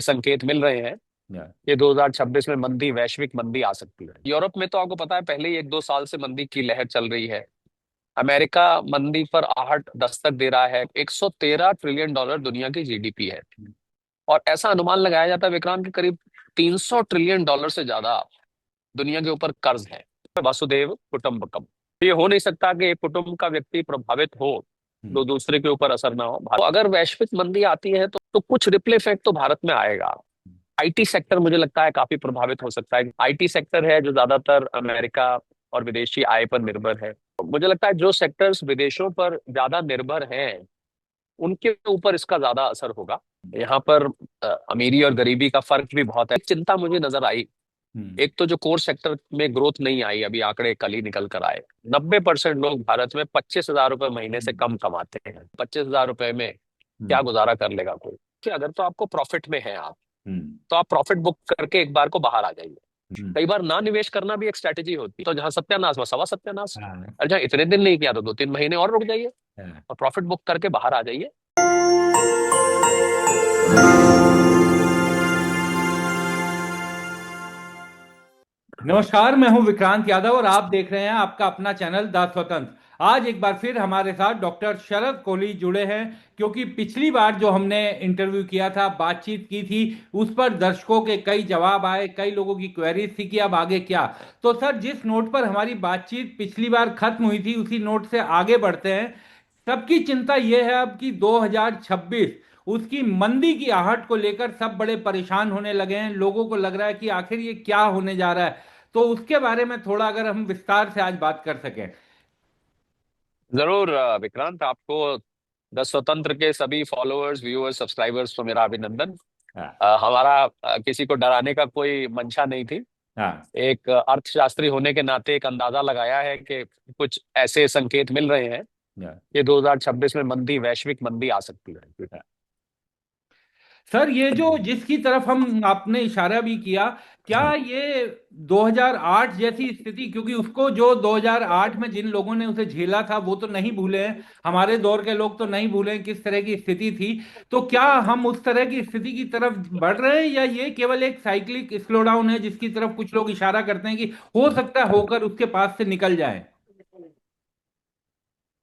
संकेत मिल रहे हैं या। कि 2026 में मंदी, वैश्विक मंदी आ सकती है। यूरोप में तो आपको पता है पहले ही 1-2 साल से मंदी की लहर चल रही है। अमेरिका मंदी पर आहट दस्तक दे रहा है। $113 ट्रिलियन दुनिया की जीडीपी है। और ऐसा अनुमान लगाया जाता है विक्रांत की करीब $300 ट्रिलियन से ज्यादा दुनिया के ऊपर कर्ज है। वसुदेव कुटुंबकम। ये हो नहीं सकता कि एक कुटुंब का व्यक्ति प्रभावित हो हम्म। तो दूसरे के ऊपर असर ना हो। तो अगर वैश्विक मंदी आती है तो कुछ रिपल इफेक्ट तो भारत में आएगा। आईटी सेक्टर मुझे लगता है काफी प्रभावित हो सकता है। आईटी सेक्टर है जो ज्यादातर अमेरिका और विदेशी आय पर निर्भर है। तो मुझे लगता है जो सेक्टर्स विदेशों पर ज्यादा निर्भर हैं उनके ऊपर इसका ज्यादा असर होगा। यहाँ पर अमीरी और गरीबी का फर्क भी बहुत है। एक चिंता मुझे नजर आई। हम्म। एक तो जो कोर सेक्टर में ग्रोथ नहीं आई, अभी आंकड़े कल ही निकल कर आए। 90% लोग भारत में 25,000 रुपए महीने से कम कमाते हैं। 25,000 रुपए में क्या हम्म। गुजारा कर लेगा कोई? कि अगर तो आपको प्रॉफिट में है आप, हम्म। तो आप प्रॉफिट बुक करके एक बार को बाहर आ जाइए। हम्म। कई बार ना निवेश करना भी एक स्ट्रैटेजी होती है। तो जहां सत्यानाश वहां सवा सत्यानाश। हाँ। और जहां इतने दिन नहीं किया तो 2-3 महीने और रुक जाइए हाँ। और प्रॉफिट बुक करके बाहर आ जाइए। नमस्कार, मैं हूं विक्रांत यादव और आप देख रहे हैं आपका अपना चैनल द स्वतंत्र। आज एक बार फिर हमारे साथ डॉक्टर शरद कोहली जुड़े हैं, क्योंकि पिछली बार जो हमने इंटरव्यू किया था, बातचीत की थी, उस पर दर्शकों के कई जवाब आए, कई लोगों की क्वेरीज थी कि अब आगे क्या। तो सर, जिस नोट पर हमारी बातचीत पिछली बार खत्म हुई थी उसी नोट से आगे बढ़ते हैं। सबकी चिंता यह है अब कि 2026, उसकी मंदी की आहट को लेकर सब बड़े परेशान होने लगे हैं। लोगों को लग रहा है कि आखिर ये क्या होने जा रहा है। तो उसके बारे में थोड़ा अगर हम विस्तार से आज बात कर सकें। जरूर विक्रांत, आपको द स्वतंत्र के सभी फॉलोअर्स, व्यूअर्स, सब्सक्राइबर्स को मेरा अभिनंदन। हाँ। हमारा किसी को डराने का कोई मंशा नहीं थी। हाँ। एक अर्थशास्त्री होने के नाते एक अंदाजा लगाया है कि कुछ ऐसे संकेत मिल रहे हैं हाँ। कि 2026 में मंदी, वैश्विक मंदी आ सकती है। हाँ। सर, ये जो जिसकी तरफ हम आपने इशारा भी किया, क्या ये 2008 जैसी स्थिति, क्योंकि उसको जो 2008 में जिन लोगों ने उसे झेला था वो तो नहीं भूले हैं, हमारे दौर के लोग तो नहीं भूले हैं किस तरह की स्थिति थी। तो क्या हम उस तरह की स्थिति की तरफ बढ़ रहे हैं, या ये केवल एक साइक्लिक स्लो डाउन है जिसकी तरफ कुछ लोग इशारा करते हैं कि हो सकता है होकर उसके पास से निकल जाए।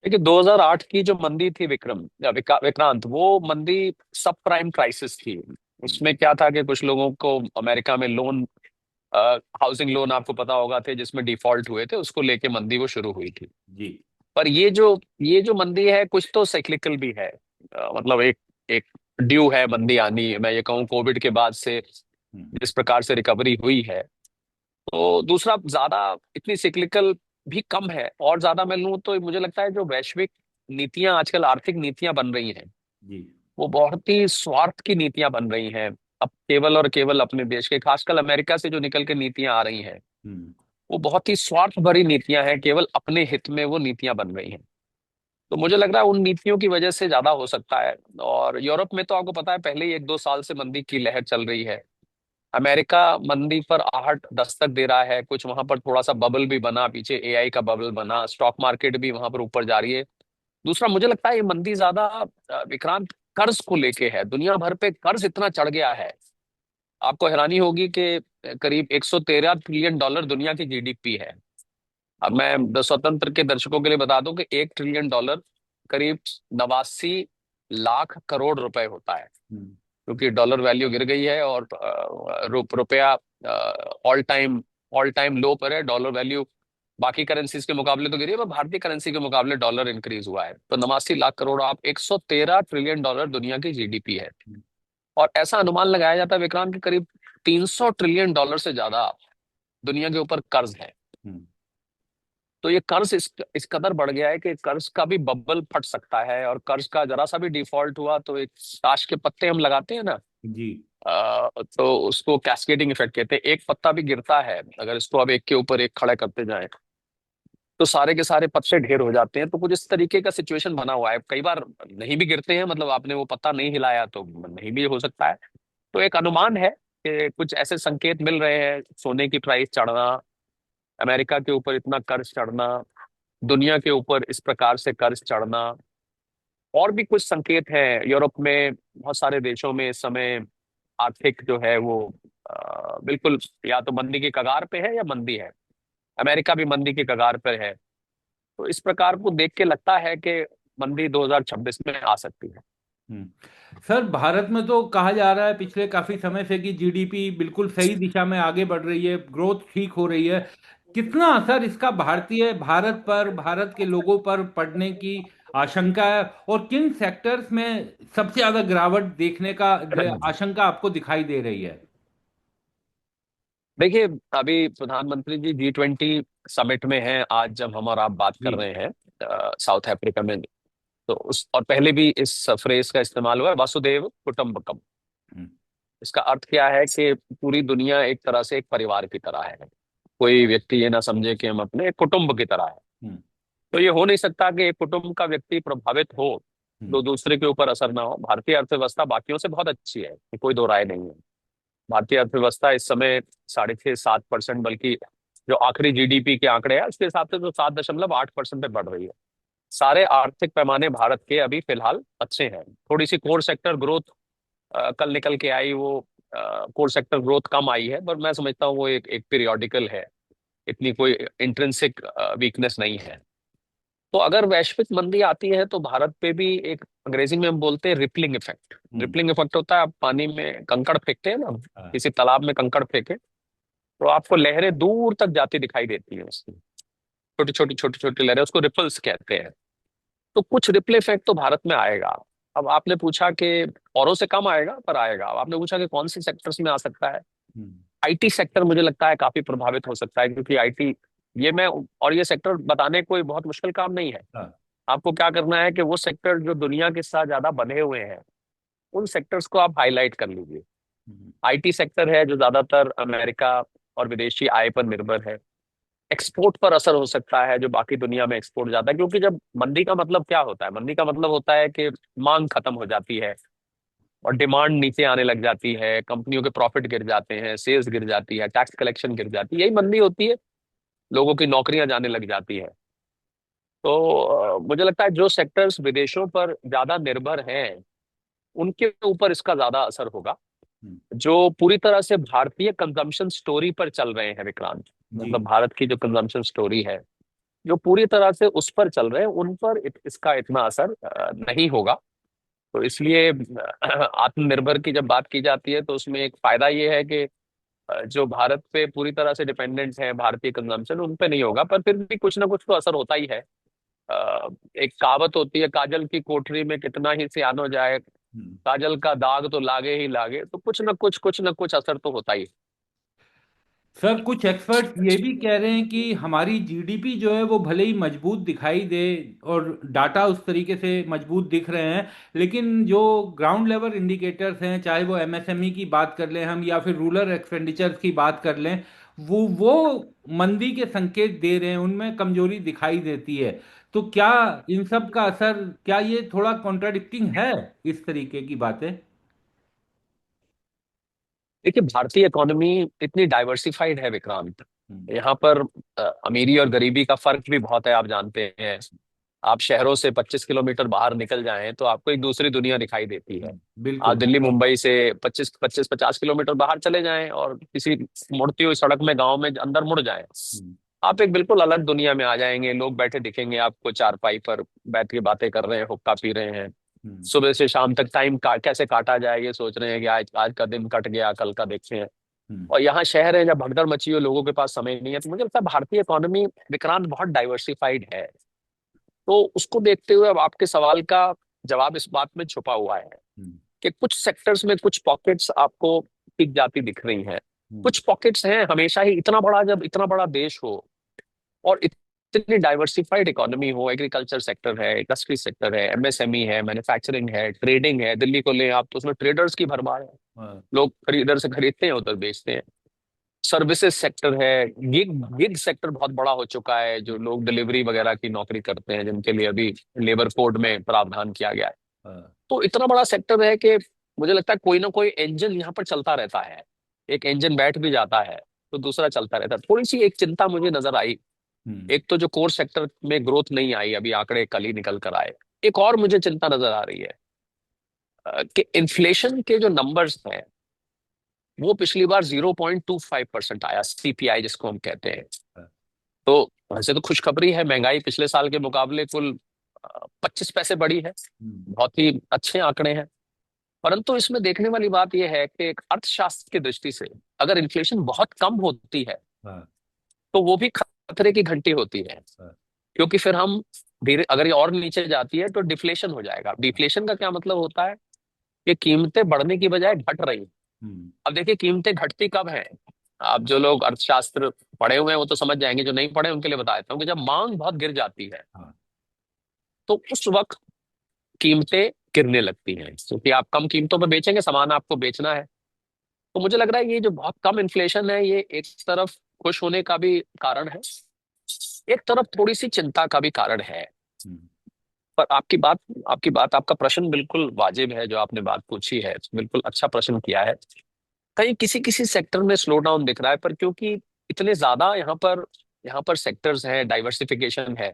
देखिए, 2008 की जो मंदी थी विक्रांत, वो मंदी सब प्राइम क्राइसिस थी। उसमें क्या था कि कुछ लोगों को अमेरिका में लोन, हाउसिंग लोन आपको पता होगा थे, जिसमें डिफॉल्ट हुए थे, उसको लेके मंदी वो शुरू हुई थी। जी। पर ये जो मंदी है कुछ तो साइक्लिकल भी है। मतलब एक एक ड्यू है मंदी आनी। मैं ये कहूँ कोविड के बाद से हम्म। जिस प्रकार से रिकवरी हुई है, तो दूसरा ज्यादा इतनी साइक्लिकल भी कम है। और ज्यादा मैं लूँ तो मुझे लगता है जो वैश्विक नीतियां आजकल, आर्थिक नीतियां बन रही हैं, जी। वो बहुत ही स्वार्थ की नीतियां बन रही हैं। अब केवल और केवल अपने देश के, खासकर अमेरिका से जो निकल के नीतियां आ रही हैं, हम्म। वो बहुत ही स्वार्थ भरी नीतियां हैं। केवल अपने हित में वो नीतियां बन रही हैं। तो मुझे लग रहा है उन नीतियों की वजह से ज्यादा हो सकता है। और यूरोप में तो आपको पता है पहले ही 1-2 साल से मंदी की लहर चल रही है। अमेरिका मंदी पर आहट दस्तक दे रहा है। कुछ वहां पर थोड़ा सा बबल भी बना, पीछे एआई का बबल बना, स्टॉक मार्केट भी वहां पर ऊपर जा रही है। दूसरा मुझे लगता है ये मंदी ज्यादा विक्रांत कर्ज को लेके है। दुनिया भर पे कर्ज इतना चढ़ गया है, आपको हैरानी होगी कि करीब $113 ट्रिलियन दुनिया की जीडीपी है। अब मैं स्वतंत्र के दर्शकों के लिए बता दूं कि $1 ट्रिलियन करीब 89 लाख करोड़ रुपए होता है। हम्म। क्योंकि डॉलर वैल्यू गिर गई है और रुपया ऑल टाइम लो पर है। डॉलर वैल्यू बाकी करेंसीज के मुकाबले तो गिरी है, पर भारतीय करेंसी के मुकाबले डॉलर इंक्रीज हुआ है। तो 89 लाख करोड़, आप $113 ट्रिलियन दुनिया की जीडीपी है। और ऐसा अनुमान लगाया जाता है विक्रांत कि करीब $300 ट्रिलियन से ज्यादा दुनिया के ऊपर कर्ज है। हम्म। तो ये कर्ज इस कदर बढ़ गया है कि कर्ज का भी बब्बल फट सकता है। और कर्ज का जरा सा भी डिफॉल्ट हुआ तो एक ताश के पत्ते हम लगाते हैं ना, जी। तो उसको कैस्केडिंग इफेक्ट कहते हैं। एक पत्ता भी गिरता है, अगर इसको अब एक के ऊपर एक खड़े करते जाएं, तो सारे के सारे पत्ते ढेर हो जाते हैं। तो कुछ इस तरीके का सिचुएशन बना हुआ है। कई बार नहीं भी गिरते हैं, मतलब आपने वो पत्ता नहीं हिलाया तो नहीं भी हो सकता है। तो एक अनुमान है कि कुछ ऐसे संकेत मिल रहे हैं। सोने की प्राइस चढ़ना, अमेरिका के ऊपर इतना कर्ज चढ़ना, दुनिया के ऊपर इस प्रकार से कर्ज चढ़ना, और भी कुछ संकेत हैं। यूरोप में बहुत सारे देशों में इस समय आर्थिक जो है वो बिल्कुल या तो मंदी की कगार पे है या मंदी है। अमेरिका भी मंदी की कगार पर है। तो इस प्रकार को देख के लगता है कि मंदी 2026 में आ सकती है। सर, भारत में तो कहा जा रहा है पिछले काफी समय से कि जीडीपी बिल्कुल सही दिशा में आगे बढ़ रही है, ग्रोथ ठीक हो रही है। कितना असर इसका भारत पर, भारत के लोगों पर पड़ने की आशंका है, और किन सेक्टर्स में सबसे ज्यादा गिरावट देखने का आशंका आपको दिखाई दे रही है? देखिए, अभी प्रधानमंत्री जी G20 समिट में हैं आज, जब हम और आप बात जी। कर रहे हैं साउथ अफ्रीका में। तो उस और पहले भी इस फ्रेज का इस्तेमाल हुआ है, वसुदेव कुटुंबकम। हम्म। इसका अर्थ क्या है कि पूरी दुनिया एक तरह से एक परिवार की तरह है। कोई व्यक्ति ये ना समझे कि हम अपने एक कुटुंब की तरह है। हम्म। तो ये हो नहीं सकता कि एक कुटुंब का व्यक्ति प्रभावित हो हम्म। तो दूसरे के ऊपर असर ना हो। भारतीय अर्थव्यवस्था बाकियों से बहुत अच्छी है, कोई दो राय नहीं है। भारतीय अर्थव्यवस्था इस समय 6.5-7%, बल्कि जो आखिरी जीडीपी के आंकड़े हैं उसके हिसाब से तो 7.8% पे बढ़ रही है। सारे आर्थिक पैमाने भारत के अभी फिलहाल अच्छे हैं। थोड़ी सी कोर सेक्टर ग्रोथ कल निकल के आई, वो कोर सेक्टर ग्रोथ कम आई है, पर मैं समझता हूँ वो एक एक पीरियोडिकल है। इतनी कोई इंट्रिंसिक वीकनेस नहीं है। तो अगर वैश्विक मंदी आती है तो भारत पे भी एक, अंग्रेजी में हम बोलते हैं रिपलिंग इफेक्ट। हम्म। रिपलिंग इफेक्ट होता है, आप पानी में कंकड़ फेंकते हैं ना, हाँ। किसी तालाब में कंकड़ फेंके तो आपको लहरें दूर तक जाती दिखाई देती हैं उसकी। छोटी छोटी छोटी छोटी लहरें, उसको रिपल्स कहते हैं। तो कुछ रिपल इफेक्ट तो भारत में आएगा। अब आपने पूछा कि औरों से कम आएगा, पर आएगा। अब आपने पूछा कि कौन से सेक्टर्स में आ सकता है। हम्म। आईटी सेक्टर मुझे लगता है काफी प्रभावित हो सकता है, क्योंकि आईटी, ये मैं, और ये सेक्टर बताने कोई बहुत मुश्किल काम नहीं है। हाँ। आपको क्या करना है कि वो सेक्टर जो दुनिया के साथ ज्यादा बंधे हुए हैं, उन सेक्टर्स को आप हाईलाइट कर लीजिए। हम्म। आईटी सेक्टर है जो ज्यादातर अमेरिका और विदेशी आय पर निर्भर है। एक्सपोर्ट पर असर हो सकता है, जो बाकी दुनिया में एक्सपोर्ट जाता है, क्योंकि जब मंदी का मतलब क्या होता है, मंदी का मतलब होता है कि मांग खत्म हो जाती है और डिमांड नीचे आने लग जाती है, कंपनियों के प्रॉफिट गिर जाते हैं, सेल्स गिर जाती है, टैक्स कलेक्शन गिर जाती है, यही मंदी होती है। लोगों की नौकरियां जाने लग जाती है। तो मुझे लगता है जो सेक्टर्स विदेशों पर ज्यादा निर्भर हैं उनके ऊपर इसका ज्यादा असर होगा। हम्म। जो पूरी तरह से भारतीय कंजम्पशन स्टोरी पर चल रहे हैं विक्रांत, जी। मतलब भारत की जो कंजम्पशन स्टोरी है, जो पूरी तरह से उस पर चल रहे हैं, उन पर इसका इतना असर नहीं होगा। तो इसलिए आत्मनिर्भर की जब बात की जाती है तो उसमें एक फायदा ये है कि जो भारत पे पूरी तरह से डिपेंडेंट है भारतीय कंजम्पशन, उन पे नहीं होगा, पर फिर भी कुछ ना कुछ तो असर होता ही है। एक कहावत होती है, काजल की कोठरी में कितना ही सियान हो जाए, हम्म। काजल का दाग तो लागे ही लागे। तो कुछ ना कुछ असर तो होता ही सर, कुछ एक्सपर्ट्स ये भी कह रहे हैं कि हमारी जीडीपी जो है वो भले ही मजबूत दिखाई दे, और डाटा उस तरीके से मजबूत दिख रहे हैं, लेकिन जो ग्राउंड लेवल इंडिकेटर्स हैं, चाहे वो एमएसएमई की बात कर लें हम, या फिर रूरल एक्सपेंडिचर्स की बात कर लें, वो मंदी के संकेत दे रहे हैं, उनमें कमजोरी दिखाई देती है। तो क्या इन सब का असर, क्या ये थोड़ा कॉन्ट्राडिक्टिंग है, इस तरीके की बातें? देखिए, भारतीय इकोनॉमी इतनी डाइवर्सिफाइड है विक्रांत। हम्म। यहाँ पर अमीरी और गरीबी का फर्क भी बहुत है, आप जानते हैं। आप शहरों से 25 किलोमीटर बाहर निकल जाएं तो आपको एक दूसरी दुनिया दिखाई देती है। आप बिल्कुल। दिल्ली मुंबई से 25-50 किलोमीटर बाहर चले जाएं और किसी मुड़ती हुई सड़क में गांव में अंदर मुड़ जाएं, हम्म। आप एक बिल्कुल अलग दुनिया में आ जाएंगे। लोग बैठे दिखेंगे आपको चारपाई पर, बैठ के बातें कर रहे हैं, हुक्का पी रहे हैं। हम्म। सुबह से शाम तक टाइम कैसे काटा जाए ये सोच रहे हैं कि आज आज का दिन कट गया, कल का देखते हैं। हम्म। और यहाँ शहर है जब भगदड़ मची हो, लोगों के पास समय नहीं है। तो मुझे लगता है भारतीय इकोनॉमी विक्रांत बहुत डाइवर्सिफाइड है। तो उसको देखते हुए अब आपके सवाल का जवाब इस बात में छुपा हुआ है हम्म। कि कुछ सेक्टर्स में कुछ पॉकेट्स आपको टिक जाती दिख रही हैं। हम्म। कुछ पॉकेट्स हैं, हमेशा ही इतना बड़ा, जब इतना बड़ा देश हो और इतनी डाइवर्सिफाइड इकोनॉमी हो, एग्रीकल्चर सेक्टर है, इंडस्ट्री सेक्टर है, एमएसएमई है, मैन्युफैक्चरिंग है, ट्रेडिंग है, दिल्ली को लें आप तो उसमें ट्रेडर्स की भरमार है। हाँ। लोग इधर से खरीदते हैं उधर बेचते हैं। सर्विसेज सेक्टर है, गिग गिग सेक्टर बहुत बड़ा हो चुका है, जो लोग डिलीवरी वगैरह की नौकरी करते हैं, जिनके लिए अभी लेबर कोड में प्रावधान किया गया है। हाँ। तो इतना बड़ा सेक्टर है कि मुझे लगता है कोई ना कोई इंजन यहाँ पर चलता रहता है। एक इंजन बैठ भी जाता है तो दूसरा चलता रहता है। थोड़ी सी एक चिंता मुझे नजर आई, हम्म। एक तो जो कोर सेक्टर में ग्रोथ नहीं आई, अभी आंकड़े कल ही निकल कर आए। एक और मुझे चिंता नजर आ रही है कि इन्फ्लेशन के जो नंबर्स हैं वो पिछली बार 0.25% आया, सीपीआई जिसको हम कहते हैं। हाँ। तो वैसे तो खुशखबरी है, महंगाई पिछले साल के मुकाबले कुल 25 पैसे बढ़ी है। हम्म। बहुत ही अच्छे आंकड़े हैं। परंतु इसमें देखने वाली बात यह है कि एक अर्थशास्त्र की दृष्टि से अगर इन्फ्लेशन बहुत कम होती है हाँ। तो वो भी खतरे की घंटी होती है। हाँ। क्योंकि फिर हम धीरे, अगर ये और नीचे जाती है तो डिफ्लेशन हो जाएगा। डिफ्लेशन का क्या मतलब होता है कि कीमतें बढ़ने की बजाय घट रही हैं। हम्म। अब देखिए कीमतें घटती कब हैं। आप जो लोग अर्थशास्त्र पढ़े हुए हैं वो तो समझ जाएंगे, जो नहीं पढ़े उनके लिए बता देता हूँ कि जब मांग बहुत गिर जाती है हाँ। तो उस वक्त कीमतें गिरने लगती हैं, क्योंकि आप कम कीमतों पर बेचेंगे, सामान आपको बेचना है। तो मुझे लग रहा है ये जो बहुत कम इन्फ्लेशन है ये एक तरफ खुश होने का भी कारण है, एक तरफ थोड़ी सी चिंता का भी कारण है। हम्म। पर आपकी बात आपका प्रश्न बिल्कुल वाजिब है, जो आपने बात पूछी है बिल्कुल अच्छा प्रश्न किया है। कहीं किसी किसी सेक्टर में स्लो डाउन दिख रहा है, पर क्योंकि इतने ज्यादा यहाँ पर सेक्टर्स हैं, डाइवर्सिफिकेशन है,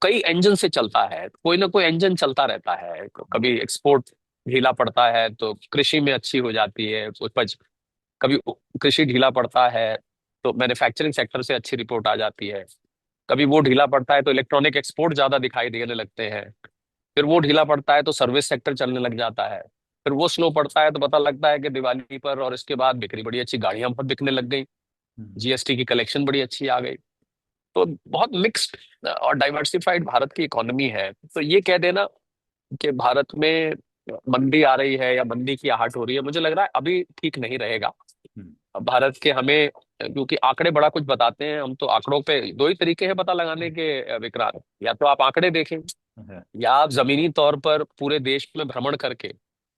कई इंजन से चलता है, कोई ना कोई इंजन चलता रहता है। कभी एक्सपोर्ट ढीला पड़ता है तो कृषि में अच्छी हो जाती है उपज, कभी कृषि ढीला पड़ता है तो मैन्युफैक्चरिंग सेक्टर से अच्छी रिपोर्ट आ जाती है, कभी वो ढीला पड़ता है तो इलेक्ट्रॉनिक एक्सपोर्ट ज्यादा दिखाई देने लगते हैं, फिर वो ढीला पड़ता है तो सर्विस सेक्टर चलने लग जाता है, फिर वो स्लो पड़ता है तो पता लगता है कि दिवाली पर और इसके बाद बिक्री बड़ी अच्छी, गाड़ियां बहुत बिकने लग गई, हम्म। जीएसटी की कलेक्शन बड़ी अच्छी आ गई। तो बहुत मिक्स्ड और डाइवर्सिफाइड भारत की इकोनॉमी है। तो ये कह देना कि भारत में मंदी आ रही है या मंदी की आहट हो रही है, मुझे लग रहा है अभी ठीक नहीं रहेगा। हम्म। अब भारत के हमें, क्योंकि आंकड़े बड़ा कुछ बताते हैं, हम तो आंकड़ों पे दो ही तरीके हैं पता लगाने के विक्रांत, या तो आप आंकड़े देखें हाँ। या आप जमीनी तौर पर पूरे देश में भ्रमण करके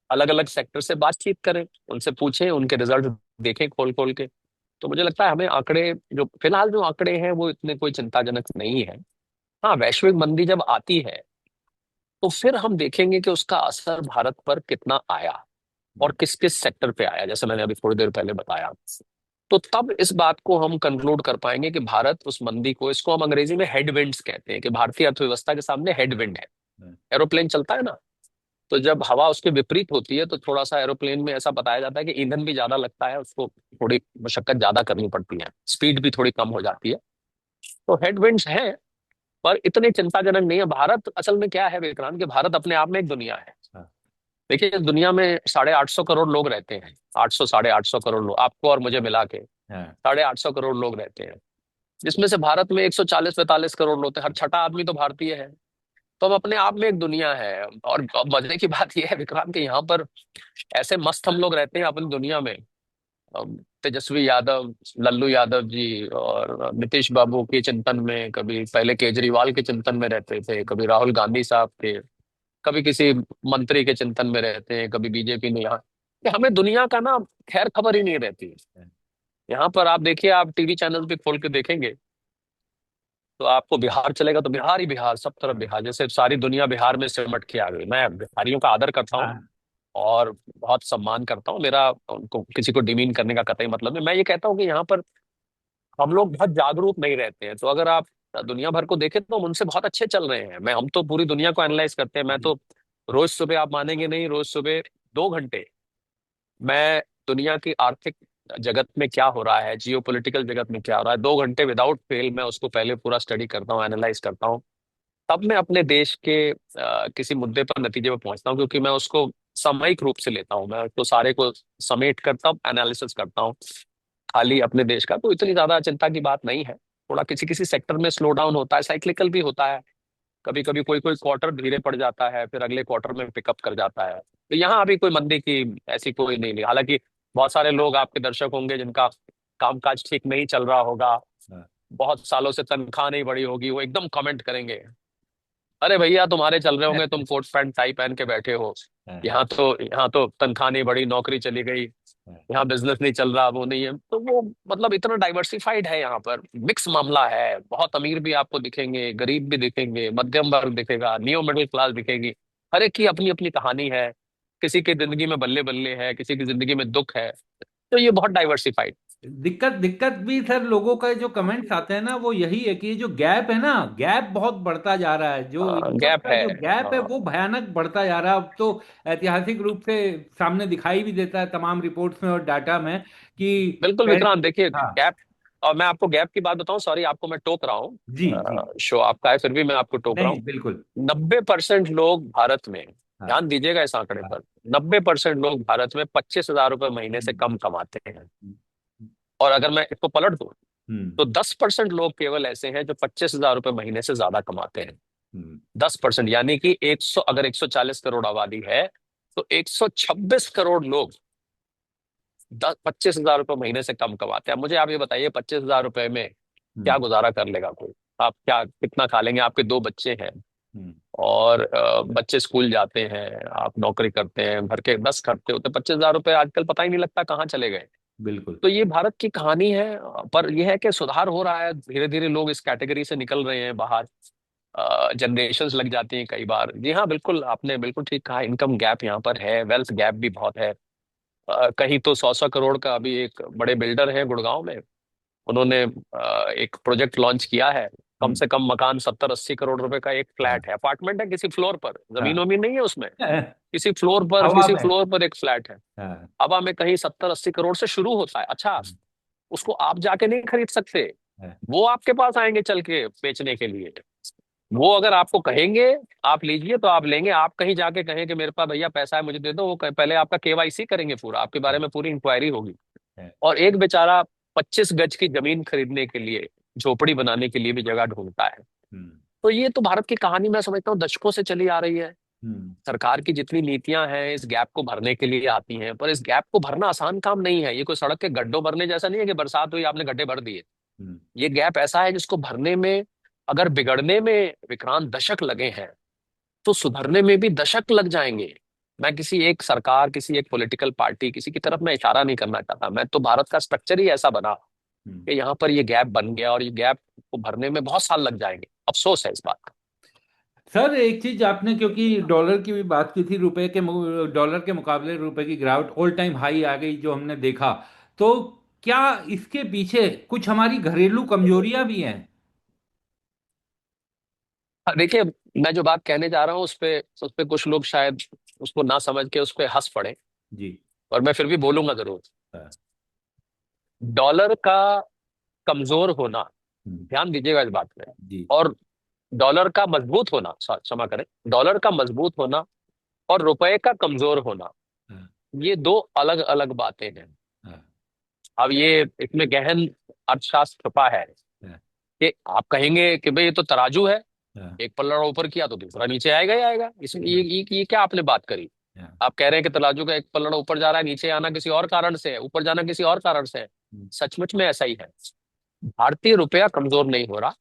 अलग अलग सेक्टर से बातचीत करें, उनसे पूछें, उनके रिजल्ट देखें खोल खोल के। तो मुझे लगता है हमें आंकड़े, जो फिलहाल जो आंकड़े हैं वो इतने कोई चिंताजनक नहीं है। हाँ, वैश्विक मंदी जब आती है तो फिर हम देखेंगे कि उसका असर भारत पर कितना आया और हम्म। किस किस सेक्टर पे आया, जैसे मैंने अभी थोड़ी देर पहले बताया। तो तब इस बात को हम कंक्लूड कर पाएंगे कि भारत उस मंदी को, इसको हम अंग्रेजी में हेडविंड्स कहते हैं, कि भारतीय अर्थव्यवस्था के सामने हेडविंड है। हाँ। एरोप्लेन चलता है ना, तो जब हवा उसके विपरीत होती है तो थोड़ा सा एरोप्लेन में ऐसा बताया जाता है कि ईंधन भी ज्यादा लगता है, उसको थोड़ी मशक्कत ज्यादा करनी पड़ती है, स्पीड भी थोड़ी कम हो जाती है। तो हेडविंड्स हैं, पर इतने चिंताजनक नहीं है। भारत असल में क्या है विक्रांत, कि भारत अपने आप में एक दुनिया है। हाँ। देखिए इस दुनिया में 850 करोड़ लोग रहते हैं, 800 850 करोड़ लोग, आपको और मुझे मिला के हाँ। 850 करोड़ लोग रहते हैं, जिसमें से भारत में 140 45 करोड़ लोग हैं, हर छठा आदमी तो भारतीय है। तो हम अपने आप में एक दुनिया है। और अब मजे की बात यह है विक्रांत कि यहाँ पर ऐसे मस्त हम लोग रहते हैं अपनी दुनिया में। तेजस्वी यादव, लल्लू यादव जी और नीतीश बाबू के चिंतन में, कभी पहले केजरीवाल के चिंतन में रहते थे, कभी राहुल गांधी साहब के, कभी किसी मंत्री के चिंतन में रहते हैं, कभी बीजेपी में। यहाँ कि हमें दुनिया का ना खैर खबर ही नहीं रहती है। हाँ। यहाँ पर आप देखिए, आप टीवी चैनल पे खोल के देखेंगे तो आपको बिहार चलेगा तो बिहार ही बिहार, सब तरफ हाँ। बिहार, जैसे सारी दुनिया बिहार में सिमट के आ गई। मैं बिहारियों का आदर करता हूँ हाँ। और बहुत सम्मान करता हूँ, मेरा उनको किसी को डिमीन करने का कतई मतलब नहीं। मैं ये कहता हूँ कि यहाँ पर हम लोग बहुत जागरूक नहीं रहते हैं। तो अगर आप दुनिया भर को देखें तो हम उनसे बहुत अच्छे चल रहे हैं। मैं हम तो पूरी दुनिया को एनालाइज करते हैं। मैं जी। तो रोज सुबह, आप मानेंगे नहीं, रोज सुबह 2 घंटे मैं दुनिया की आर्थिक जगत में क्या हो रहा है, जियो पॉलिटिकल जगत में क्या हो रहा है, 2 घंटे विदाउट फेल मैं उसको पहले पूरा स्टडी करता हूँ, एनालाइज करता हूँ। तब मैं अपने देश के किसी मुद्दे पर नतीजे पर पहुंचता हूँ, क्योंकि मैं उसको सामयिक रूप से लेता हूँ, मैं तो सारे को समेट कर तब एनालिसिस करता हूँ खाली अपने देश का। तो इतनी ज्यादा चिंता की बात नहीं है। थोड़ा किसी किसी सेक्टर में स्लो डाउन होता है, साइक्लिकल भी होता है, कभी कभी कोई कोई क्वार्टर धीरे पड़ जाता है फिर अगले क्वार्टर में पिकअप कर जाता है। तो यहाँ अभी कोई मंदी की ऐसी कोई नहीं। हालांकि बहुत सारे लोग आपके दर्शक होंगे जिनका कामकाज ठीक नहीं चल रहा होगा, हाँ। बहुत सालों से तनख्वाह नहीं बढ़ी होगी, वो एकदम कमेंट करेंगे, अरे भैया तुम्हारे चल रहे होंगे, तुम कोट पैंट टाई पहन के बैठे हो, हाँ। यहाँ तो तनख्वाह नहीं बढ़ी, नौकरी चली गई, हाँ। यहाँ बिजनेस नहीं चल रहा, वो नहीं है। तो वो मतलब इतना डाइवर्सिफाइड है, यहाँ पर मिक्स मामला है। बहुत अमीर भी आपको दिखेंगे, गरीब भी दिखेंगे, मध्यम वर्ग दिखेगा, नियो मिडिल क्लास दिखेगी। हर एक की अपनी अपनी कहानी है। किसी की जिंदगी में बल्ले बल्ले है, किसी की जिंदगी में दुख है। तो ये बहुत डाइवर्सिफाइड। दिक्कत दिक्कत भी सर, लोगों का जो कमेंट्स आते हैं ना, वो यही है कि ये जो गैप है ना, गैप बहुत बढ़ता जा रहा है। जो इनकम गैप का है। जो गैप है हाँ वो भयानक बढ़ता जा रहा है। अब तो ऐतिहासिक रूप से सामने दिखाई भी देता है तमाम रिपोर्ट्स में और डाटा में कि बिल्कुल पहले। विक्रांत, देखिए हाँ। गैप। और मैं आपको गैप की बात बताऊं, सॉरी आपको मैं टोक रहा जी जी। हूँ, शो आपका है फिर भी मैं आपको टोक रहा हूँ। नहीं बिल्कुल। 90% लोग भारत में, हाँ ध्यान दीजिएगा इस आंकड़े हाँ। पर, 90% लोग भारत में 25,000 रुपये महीने से हम्म, कम कमाते हैं। हम्म, और अगर मैं इसको पलट दूं, हम्म, तो 10% लोग केवल ऐसे हैं जो 25,000 रुपये महीने से ज्यादा कमाते हैं। हम्म, 10%, यानी कि 100, अगर 140 करोड़ आबादी है, तो 126 करोड़ लोग 25,000 रुपये महीने से कम कमाते हैं। अब मुझे आप ये बताइए, 25,000 रुपये में क्या हम्म, गुजारा कर लेगा कोई? आप क्या कितना खा लेंगे? आपके दो बच्चे हैं, हम्म, और बच्चे स्कूल जाते हैं, आप नौकरी करते हैं, घर के 10 खर्चे होते हैं, 25,000 रुपये आजकल पता ही नहीं लगता कहाँ चले गए। बिल्कुल। तो ये भारत की कहानी है। पर यह है कि सुधार हो रहा है, धीरे धीरे लोग इस कैटेगरी से निकल रहे हैं बाहर। जनरेशन्स लग जाती हैं कई बार। जी हाँ, बिल्कुल आपने बिल्कुल ठीक कहा, इनकम गैप यहाँ पर है, वेल्थ गैप भी बहुत है। कहीं तो 100-100 करोड़ का, अभी एक बड़े बिल्डर हैं गुड़गांव में, उन्होंने एक प्रोजेक्ट लॉन्च किया है। कम हम्म। से कम मकान 70-80 करोड़ रुपए का एक हाँ फ्लैट है, अपार्टमेंट है, किसी फ्लोर पर, जमीन हाँ। वमीन नहीं है उसमें, किसी फ्लोर पर, हवा किसी में। फ्लोर पर एक फ्लैट है। हाँ हवा में कहीं 70-80 करोड़ से शुरू होता है। अच्छा, उसको आप जाके नहीं खरीद सकते, हाँ। वो आपके पास आएंगे चल के बेचने के लिए। वो अगर आपको कहेंगे आप लीजिए तो आप लेंगे। आप कहीं जाके कहें कि मेरे पास भैया पैसा है मुझे दे दो, वो पहले आपका केवाईसी करेंगे, पूरा आपके बारे में पूरी इंक्वायरी होगी। हाँ। और एक बेचारा 25 गज की जमीन खरीदने के लिए, झोपड़ी बनाने के लिए भी जगह ढूंढता है। हम्म, तो ये तो भारत की कहानी मैं समझता हूँ दशकों से चली आ रही है। हम्म, सरकार की जितनी नीतियां हैं इस गैप को भरने के लिए आती हैं, पर इस गैप को भरना आसान काम नहीं है। ये कोई सड़क के गड्ढों भरने जैसा नहीं है कि बरसात हुई आपने गड्ढे भर दिए। हम्म, ये गैप ऐसा है जिसको भरने में, अगर बिगड़ने में विक्रांत दशक लगे हैं, तो सुधरने में भी दशक लग जाएंगे। मैं किसी एक सरकार, किसी एक पॉलिटिकल पार्टी, किसी की तरफ मैं इशारा नहीं करना चाहता। मैं तो भारत का स्ट्रक्चर ही ऐसा बना हम्म। कि यहाँ पर ये गैप बन गया, और ये गैप को भरने में बहुत साल लग जाएंगे। अफसोस है इस बात का। सर एक चीज आपने, क्योंकि डॉलर की भी बात की थी, डॉलर के मुकाबले रुपए की गिरावट ऑल टाइम हाई आ गई जो हमने देखा, तो क्या इसके पीछे कुछ हमारी घरेलू कमजोरियां भी हैं? हाँ, देखिए, मैं जो बात कहने जा रहा हूँ उस पे कुछ लोग शायद उसको ना समझ के उस पे हंस पड़े, जी। और मैं फिर भी बोलूंगा जरूर। हाँ, डॉलर का कमजोर होना, हम्म, ध्यान दीजिएगा इस बात में, जी। और डॉलर का मजबूत होना, क्षमा करें, डॉलर का मजबूत होना और रुपए का कमजोर होना, हाँ, ये दो अलग अलग बातें हैं। हाँ, अब ये, इसमें गहन अर्थशास्त्र छुपा है हाँ, कि आप कहेंगे कि भाई ये तो तराजू है, हाँ, एक पल्ला ऊपर किया तो दूसरा नीचे आएगा ही आएगा। इसमें हाँ, ये क्या आपने बात करी? हाँ, आप कह रहे हैं कि तराजू का एक पल्ला ऊपर जा रहा है, नीचे आना किसी और कारण से है, ऊपर जाना किसी और कारण से है। हम्म, सचमुच में ऐसा ही है। भारतीय रुपया कमजोर नहीं हो रहा,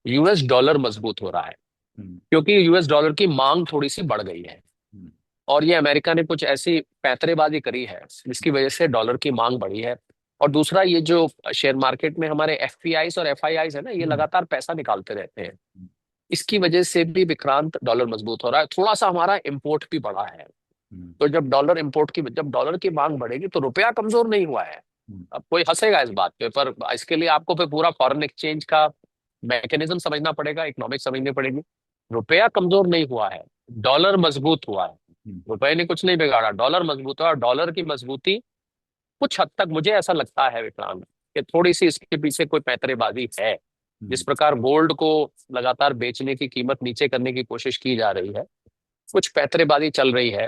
यूएस डॉलर मजबूत हो रहा है, हम्म, क्योंकि यूएस डॉलर की मांग थोड़ी सी बढ़ गई है। हम्म, और ये अमेरिका ने कुछ ऐसी पैंतरेबाजी करी है जिसकी वजह से डॉलर की मांग बढ़ी है। और दूसरा, ये जो शेयर मार्केट में हमारे एफपीआईज और एफआईआईज है ना, ये हम्म, लगातार पैसा निकालते रहते हैं। इसकी वजह से भी विक्रांत डॉलर मजबूत हो रहा है। थोड़ा सा हमारा इंपोर्ट भी बढ़ा है। हम्म, तो जब डॉलर की मांग बढ़ेगी तो रुपया कमजोर नहीं हुआ है। हम्म, अब कोई हंसेगा इस बात पे, पर इसके लिए आपको फिर पूरा फॉरेन एक्सचेंज का मैकेनिज्म समझना पड़ेगा, इकोनॉमिक्स समझनी पड़ेगी। रुपया कमजोर नहीं हुआ है, डॉलर मजबूत हुआ है। हम्म, रुपए ने कुछ नहीं बिगाड़ा, डॉलर मजबूत हुआ। और डॉलर की मजबूती कुछ हद तक मुझे ऐसा लगता है विक्रांत, कि थोड़ी सी इसके पीछे कोई पैंतरेबाजी है। जिस हम्म, प्रकार गोल्ड को लगातार बेचने की, कीमत नीचे करने की कोशिश की जा रही है, कुछ पैंतरेबाजी चल रही है।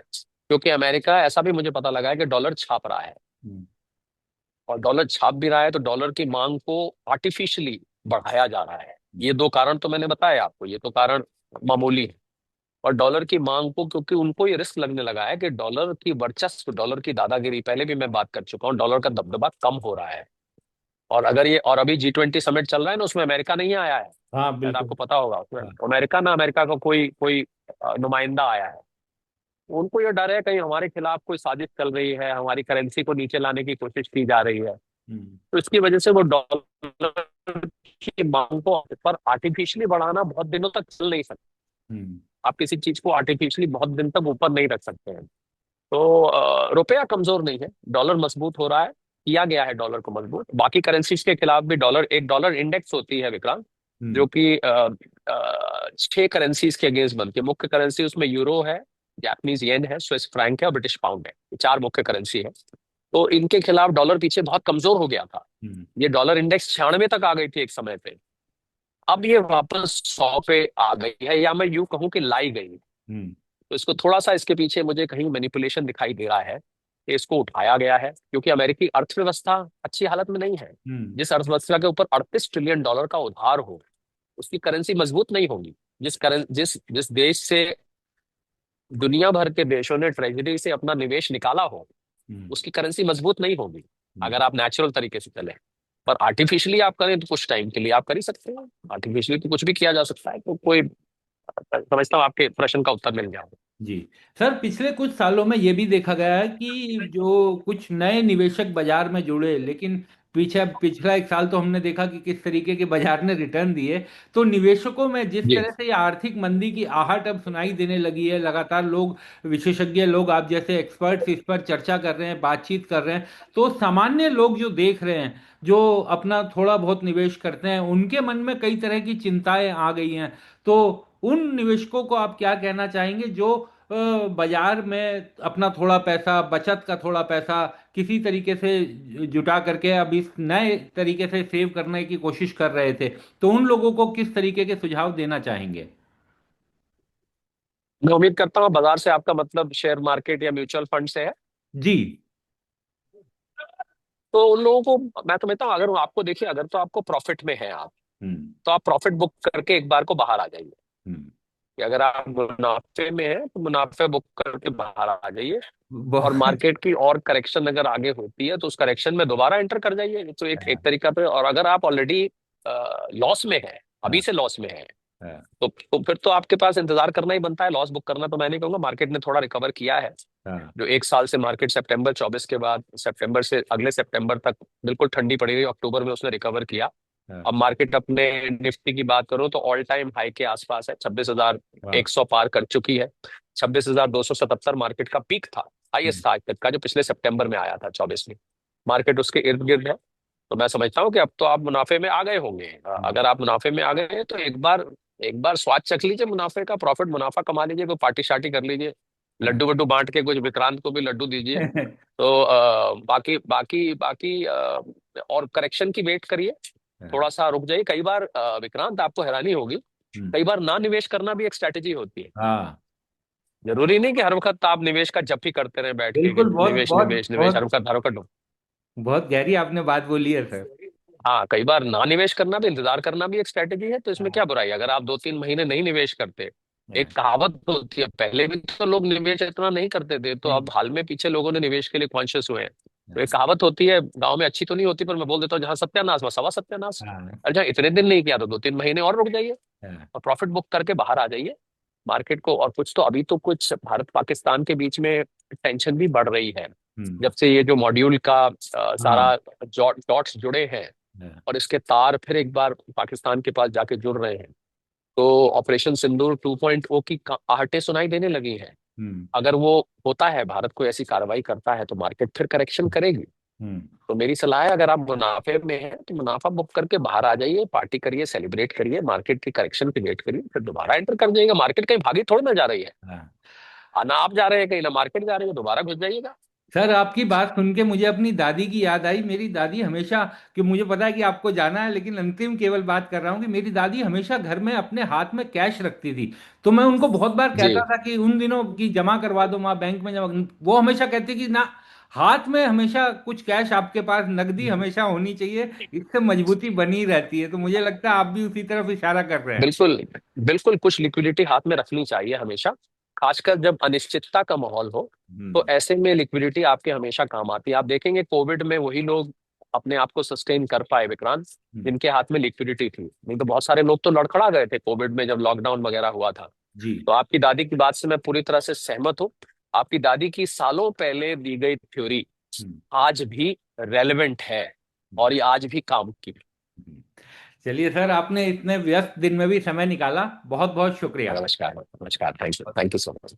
क्योंकि अमेरिका, ऐसा भी मुझे पता लगा है कि डॉलर छाप रहा है, हम्म, और डॉलर छाप भी रहा है तो डॉलर की मांग को आर्टिफिशियली बढ़ाया जा रहा है। ये दो कारण तो मैंने बताया आपको, ये तो कारण मामूली है। और डॉलर की मांग को, क्योंकि उनको ये रिस्क लगने लगा है कि डॉलर की वर्चस्व, डॉलर की दादागिरी, पहले भी मैं बात कर चुका हूँ, डॉलर का दबदबा कम हो रहा है। और अगर ये, और अभी G20 समिट चल रहा है ना, उसमें अमेरिका नहीं आया है, हाँ शायद बिल्कुल। आपको पता होगा, उसमें हाँ। अमेरिका ना, अमेरिका का कोई कोई नुमाइंदा आया है। उनको ये डर है कहीं हमारे खिलाफ कोई साजिश चल रही है, हमारी करेंसी को नीचे लाने की कोशिश की जा रही है। हम्म, तो इसकी वजह से वो डॉलर की मांग को पर आर्टिफिशियली बढ़ाना बहुत दिनों तक चल नहीं सकता। हम्म, आप किसी चीज को आर्टिफिशियली बहुत दिन तक ऊपर नहीं रख सकते हैं। तो रुपया कमजोर नहीं है, डॉलर मजबूत हो रहा है। किया गया है डॉलर को मजबूत। बाकी करेंसीज के खिलाफ भी डॉलर, एक डॉलर इंडेक्स होती है विक्रांत, जो हम्म। कि 6 करेंसीज के अगेंस्ट बनती है। मुख्य करेंसी उसमें यूरो है, जापानीज येन है, स्विस फ्रैंक है और ब्रिटिश पाउंड है। ये 4 मुख्य करेंसी है। तो इनके खिलाफ डॉलर पीछे बहुत कमजोर हो गया था। हम्म। ये डॉलर इंडेक्स 96 तक आ गई थी एक समय पे। अब ये वापस 100 पे आ गई है, या मैं यूं कहूं कि लाई गई। हम्म। तो इसको थोड़ा सा, इसके पीछे मुझे कहीं मैनिपुलेशन दिखाई दे रहा है कि इसको उठाया गया है, क्योंकि अमेरिकी अर्थव्यवस्था अच्छी हालत में नहीं है। हम्म। जिस अर्थव्यवस्था के ऊपर 38 ट्रिलियन डॉलर का उधार हो, उसकी करेंसी मजबूत नहीं होगी। जिस जिस देश से दुनिया भर के देशों ने ट्रेजरी से अपना निवेश निकाला हो, हम्म। उसकी करेंसी मजबूत नहीं होगी हम्म। अगर आप नेचुरल तरीके से चले। पर आर्टिफिशियली आप करें तो कुछ टाइम के लिए आप कर ही सकते हैं। आर्टिफिशियली तो कुछ भी किया जा सकता है। तो कोई, समझता हूँ आपके प्रश्न का उत्तर मिल गया। जी सर, पिछले कुछ सालों में ये भी देखा गया है कि जो कुछ नए निवेशक बाजार में जुड़े, लेकिन पीछे पिछला एक साल तो हमने देखा कि किस तरीके के बाजार ने रिटर्न दिए। तो निवेशकों में जिस जी तरह से ये आर्थिक मंदी की आहट अब सुनाई देने लगी है, लगातार लोग, विशेषज्ञ लोग, आप जैसे एक्सपर्ट्स इस पर चर्चा कर रहे हैं, बातचीत कर रहे हैं, तो सामान्य लोग जो देख रहे हैं, जो अपना थोड़ा बहुत निवेश करते हैं, उनके मन में कई तरह की चिंताएं आ गई हैं। तो उन निवेशकों को आप क्या कहना चाहेंगे जो बाजार में अपना थोड़ा पैसा, बचत का थोड़ा पैसा किसी तरीके से जुटा करके अब इस नए तरीके से सेव करने की कोशिश कर रहे थे, तो उन लोगों को किस तरीके के सुझाव देना चाहेंगे? मैं उम्मीद करता हूँ बाजार से आपका मतलब शेयर मार्केट या म्यूचुअल फंड से है। जी। तो उन लोगों को मैं तो कहता हूँ, अगर वो आपको देखिए, अगर तो आपको प्रॉफिट में है आप, हम्म। तो आप प्रॉफिट बुक करके एक बार को बाहर आ जाइए। हम्म। कि अगर आप मुनाफे में है तो मुनाफे बुक करके बाहर आ जाइए। और बहुत। मार्केट की और करेक्शन अगर आगे होती है तो उस करेक्शन में दोबारा एंटर कर जाइए। ये तो एक एक तरीका पे। और अगर आप ऑलरेडी लॉस में है, अभी हाँ। से लॉस में है, हाँ। तो फिर तो आपके पास इंतजार करना ही बनता है। लॉस बुक करना तो मैं नहीं कहूंगा। मार्केट ने थोड़ा रिकवर किया है। हाँ। जो एक साल से मार्केट सितंबर 24 के बाद, सितंबर से अगले सितंबर तक बिल्कुल ठंडी पड़ी रही, अक्टूबर में उसने रिकवर किया। हाँ। अब मार्केट अपने निफ्टी की बात करो तो ऑल टाइम हाई के आसपास है, 26,100 पार कर चुकी है। 26,277 मार्केट का पीक था, हम्म। हाईएस्ट आज तक का, जो पिछले सितंबर में आया था 24 में। मार्केट उसके इर्द गिर्द है। तो मैं समझता हूँ कि अब तो आप मुनाफे में आ गए होंगे। हम्म। अगर आप मुनाफे में आ गए हैं तो एक बार स्वाद चख लीजिए मुनाफे का, प्रॉफिट मुनाफा कमा लीजिए, कोई पार्टी शार्टी कर लीजिए, हाँ। लड्डू वड्डू बांट के कुछ विक्रांत को भी लड्डू दीजिए। तो बाकी बाकी बाकी और करेक्शन की वेट करिए। हाँ। थोड़ा सा रुक जाइए। कई बार विक्रांत, आपको हैरानी होगी, हम्म। कई बार ना निवेश करना भी एक स्ट्रैटेजी होती है। हाँ। जरूरी नहीं कि हर वक्त आप निवेश का जप ही करते रहे बैठ के कि बिल्कुल, बहुत निवेश बहुत निवेश निवेश, बहुत हर वक्त लो। बहुत गहरी आपने बात बोली है सर। हाँ, कई बार ना निवेश करना भी, इंतजार करना भी एक स्ट्रैटेजी है। तो इसमें हाँ। क्या बुराई है अगर आप 2-3 महीने नहीं निवेश करते। एक हाँ। कहावत होती है, पहले भी तो लोग निवेश इतना नहीं करते थे, तो हम्म। अब हाल में पीछे लोगों ने निवेश के लिए कॉन्शियस हुए हैं। तो एक हाँ। कहावत होती है, गांव में अच्छी तो नहीं होती, पर मैं बोल देता हूँ, जहां सत्यानाश वहाँ सवा सत्यानाश। हाँ। और जहाँ इतने दिन नहीं किया तो 2-3 महीने और रुक जाइए हाँ। और प्रॉफिट बुक करके बाहर आ जाइए मार्केट को। और कुछ तो अभी तो कुछ भारत पाकिस्तान के बीच में टेंशन भी बढ़ रही है। हम्म। जब से ये जो मॉड्यूल का हाँ। सारा डॉट्स जुड़े हैं हाँ। और इसके तार फिर एक बार पाकिस्तान के पास जाके जुड़ रहे हैं, तो ऑपरेशन सिंदूर 2.0 की आहटें सुनाई देने लगी हैं। हम्म। अगर वो होता है, भारत को ऐसी कार्रवाई करता है, तो मार्केट फिर करेक्शन करेगी। हम्म। तो मेरी सलाह है, अगर आप मुनाफे में हैं तो मुनाफा बुक करके बाहर आ जाइए, पार्टी करिए, सेलिब्रेट करिए, मार्केट की करेक्शन की वेट करिए, फिर दोबारा एंटर कर जाइएगा। मार्केट कहीं भागी थोड़ी ना जा रही है। हाँ। ना आप जा रहे हैं कहीं, ना मार्केट जा रही है, दोबारा घुस जाइएगा। सर, आपकी बात सुन के मुझे अपनी दादी की याद आई। मेरी दादी हमेशा, कि मुझे पता है कि आपको जाना है, लेकिन अंतिम केवल बात कर रहा हूँ, कि मेरी दादी हमेशा घर में अपने हाथ में कैश रखती थी। तो मैं उनको बहुत बार कहता जी था कि उन दिनों की जमा करवा दो माँ, बैंक में जमा। वो हमेशा कहती कि ना, हाथ में हमेशा कुछ कैश आपके पास, नकदी हमेशा होनी चाहिए, इससे मजबूती बनी रहती है। तो मुझे लगता है आप भी उसी तरफ इशारा कर रहे हैं। बिल्कुल, बिल्कुल कुछ लिक्विडिटी हाथ में रखनी चाहिए हमेशा, खासकर जब अनिश्चितता का माहौल हो। तो हम्म। ऐसे में लिक्विडिटी आपके हमेशा काम आती है। आप देखेंगे कोविड में वही लोग अपने आप को सस्टेन कर पाए विक्रांत, हम्म। जिनके हाथ में लिक्विडिटी थी। नहीं तो बहुत सारे लोग तो लड़खड़ा गए थे कोविड में, जब लॉकडाउन वगैरह हुआ था। जी। तो आपकी दादी की बात से मैं पूरी तरह से सहमत हूँ। आपकी दादी की सालों पहले दी गई थ्योरी हम्म। आज भी रेलेवेंट है हम्म। और ये आज भी काम की। हम्म। चलिए सर, आपने इतने व्यस्त दिन में भी समय निकाला, बहुत बहुत शुक्रिया। नमस्कार, नमस्कार, thank you, thank you so much.